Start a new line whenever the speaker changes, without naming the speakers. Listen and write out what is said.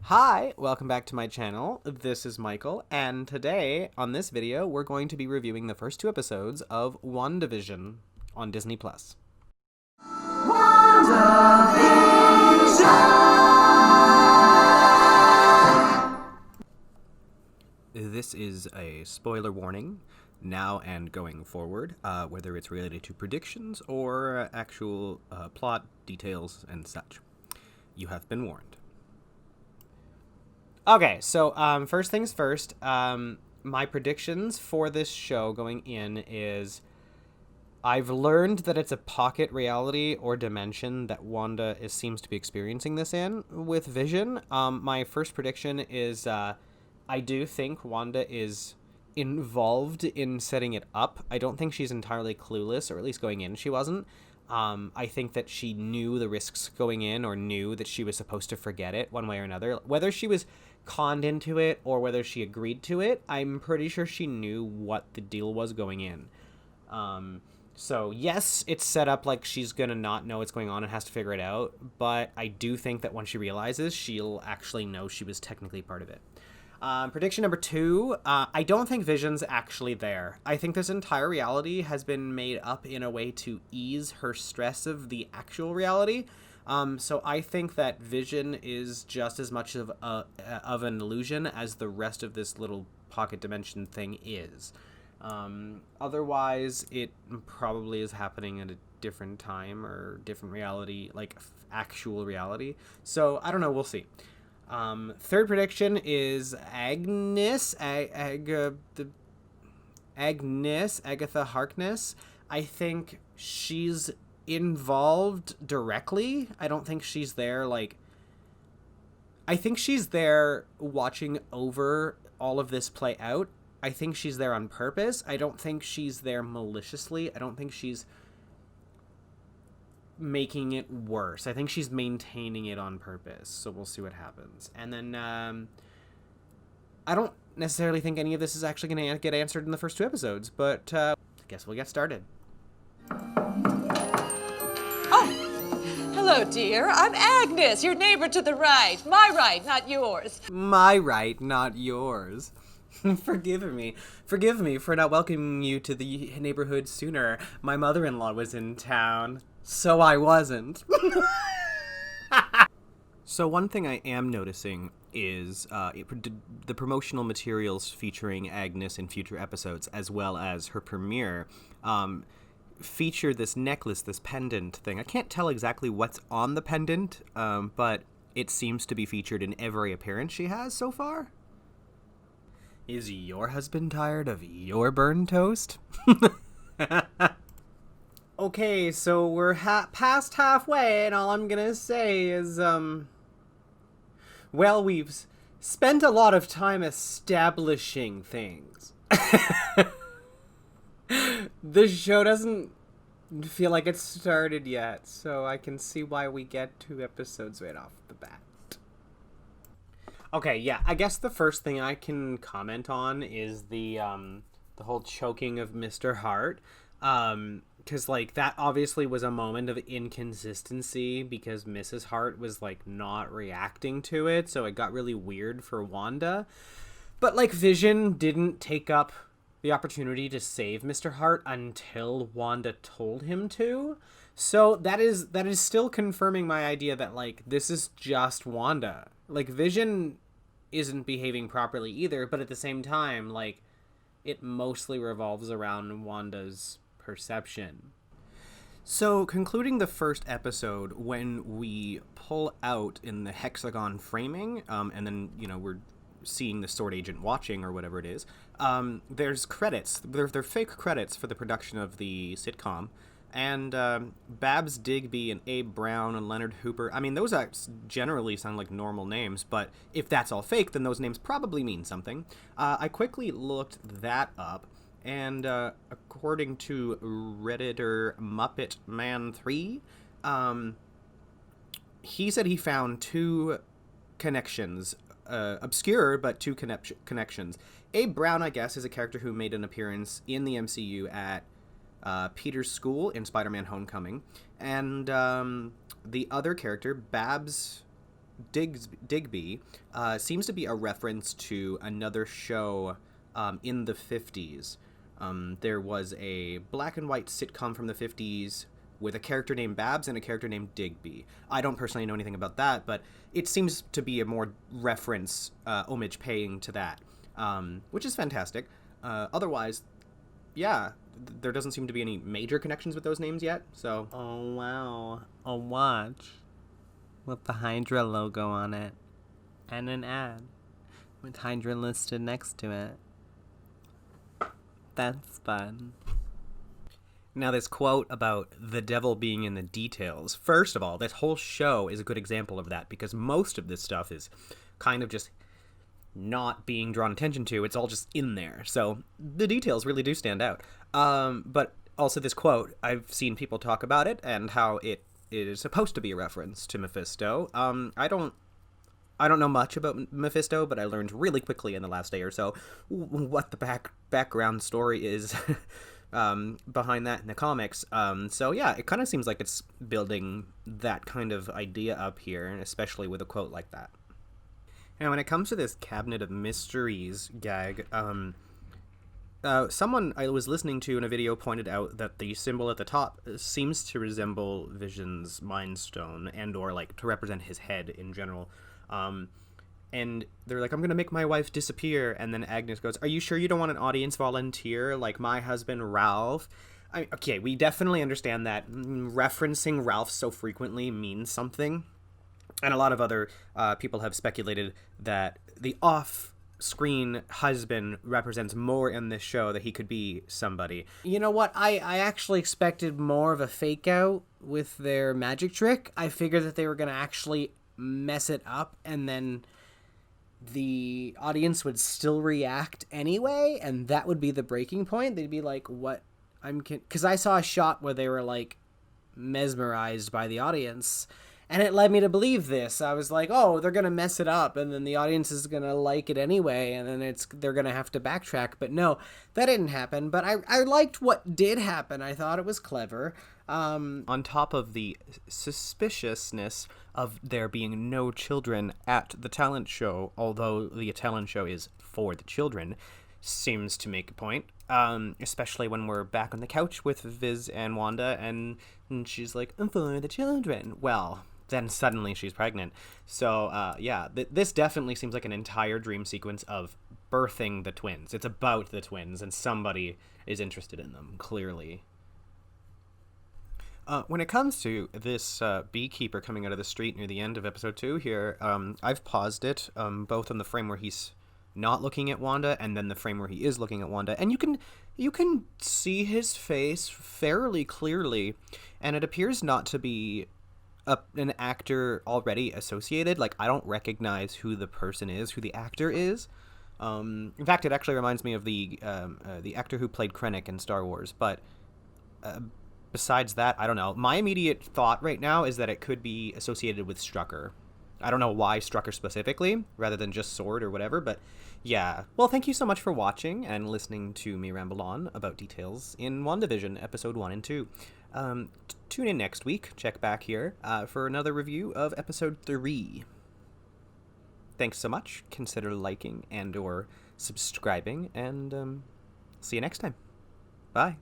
Hi, welcome back to my channel. This is Michael, and today, on this video, we're going to be reviewing the first two episodes of WandaVision on Disney+. This is a spoiler warning, now and going forward, whether it's related to predictions or actual plot details and such. You have been warned. Okay, so first things first, my predictions for this show going in is I've learned that it's a pocket reality or dimension that Wanda seems to be experiencing this in with Vision. My first prediction is I do think Wanda is involved in setting it up. I don't think she's entirely clueless, or at least going in she wasn't. I think that she knew the risks going in, or knew that she was supposed to forget it one way or another. Whether she was conned into it or whether she agreed to it, I'm pretty sure she knew what the deal was going in. So yes, it's set up like she's gonna not know what's going on and has to figure it out, but I do think that when she realizes, she'll actually know she was technically part of it. Prediction number two, I don't think Vision's actually there. I think this entire reality has been made up in a way to ease her stress of the actual reality. So I think that Vision is just as much of an illusion as the rest of this little pocket dimension thing is. Otherwise, it probably is happening at a different time or different reality, like actual reality. So I don't know. We'll see. Third prediction is Agnes, Agatha Harkness. I think she's involved directly. I don't think she's there, I think she's there watching over all of this play out. I think she's there on purpose. I don't think she's there maliciously. I don't think she's making it worse. I think she's maintaining it on purpose. So we'll see what happens. And then I don't necessarily think any of this is actually going to get answered in the first two episodes, but I guess we'll get started.
Hello, dear. I'm Agnes, your neighbor to the right. My right, not yours.
My right, not yours. Forgive me for not welcoming you to the neighborhood sooner. My mother-in-law was in town, so I wasn't. So one thing I am noticing is the promotional materials featuring Agnes in future episodes, as well as her premiere, feature this necklace, this pendant thing. I can't tell exactly what's on the pendant, but it seems to be featured in every appearance she has so far. Is your husband tired of your burned toast? Okay, so we're past halfway, and all I'm gonna say is, well, we've spent a lot of time establishing things. The show doesn't feel like it's started yet, so I can see why we get two episodes right off the bat. Okay, yeah, I guess the first thing I can comment on is the whole choking of Mr. Hart. Because, that obviously was a moment of inconsistency because Mrs. Hart was, not reacting to it, so it got really weird for Wanda. But, Vision didn't take up the opportunity to save Mr. Hart until Wanda told him to. So that is still confirming my idea that, this is just Wanda. Vision isn't behaving properly either, but at the same time, it mostly revolves around Wanda's perception. So, concluding the first episode, when we pull out in the hexagon framing, and then, we're seeing the sword agent watching or whatever it is, there's credits. They're fake credits for the production of the sitcom. And Babs Digby and Abe Brown and Leonard Hooper, I mean, those generally sound like normal names, but if that's all fake, then those names probably mean something. I quickly looked that up, and according to Redditor Muppet Man 3, he said he found two connections, obscure, but two connections. Abe Brown, I guess, is a character who made an appearance in the MCU at Peter's school in Spider-Man Homecoming, and the other character, Babs Digby seems to be a reference to another show in the 50s. There was a black and white sitcom from the 50s with a character named Babs and a character named Digby. I don't personally know anything about that, but it seems to be a more reference, homage paying to that, which is fantastic. Otherwise, yeah, there doesn't seem to be any major connections with those names yet, so...
Oh, wow. A watch with the Hydra logo on it. And an ad with Hydra listed next to it. That's fun.
Now, this quote about the devil being in the details. First of all, this whole show is a good example of that, because most of this stuff is kind of just not being drawn attention to. It's all just in there. So the details really do stand out. But also this quote, I've seen people talk about it and how it is supposed to be a reference to Mephisto. I don't know much about Mephisto, but I learned really quickly in the last day or so what the background story is behind that in the comics. So yeah, it kind of seems like it's building that kind of idea up here, especially with a quote like that. Now, when it comes to this Cabinet of Mysteries gag, someone I was listening to in a video pointed out that the symbol at the top seems to resemble Vision's Mind Stone, and or like to represent his head in general. And they're like, I'm gonna make my wife disappear, and then Agnes goes, are you sure you don't want an audience volunteer like my husband Ralph? Okay, we definitely understand that referencing Ralph so frequently means something. And a lot of other people have speculated that the off-screen husband represents more in this show, that he could be somebody.
You know what? I actually expected more of a fake out with their magic trick. I figured that they were going to actually mess it up, and then the audience would still react anyway, and that would be the breaking point. They'd be like, what? Because I saw a shot where they were like mesmerized by the audience, and it led me to believe this. I was like, oh, they're going to mess it up, and then the audience is going to like it anyway, and then they're going to have to backtrack. But no, that didn't happen. But I liked what did happen. I thought it was clever.
On top of the suspiciousness of there being no children at the talent show, although the talent show is for the children, seems to make a point. Especially when we're back on the couch with Viz and Wanda, and she's like, I'm for the children. Well, then suddenly she's pregnant. So, yeah, this definitely seems like an entire dream sequence of birthing the twins. It's about the twins, and somebody is interested in them, clearly. When it comes to this beekeeper coming out of the street near the end of episode 2 here, I've paused it, both on the frame where he's not looking at Wanda and then the frame where he is looking at Wanda, and you can see his face fairly clearly, and it appears not to be an actor already associated. Like, I don't recognize who the person is, who the actor is. In fact, it actually reminds me of the actor who played Krennic in Star Wars, but besides that, I don't know. My immediate thought right now is that it could be associated with Strucker. I don't know why Strucker specifically, rather than just Sword or whatever, but yeah. Well, thank you so much for watching and listening to me ramble on about details in WandaVision episode 1 and 2. Tune in next week, check back here, for another review of episode 3. Thanks so much. Consider liking and or subscribing, and see you next time. Bye.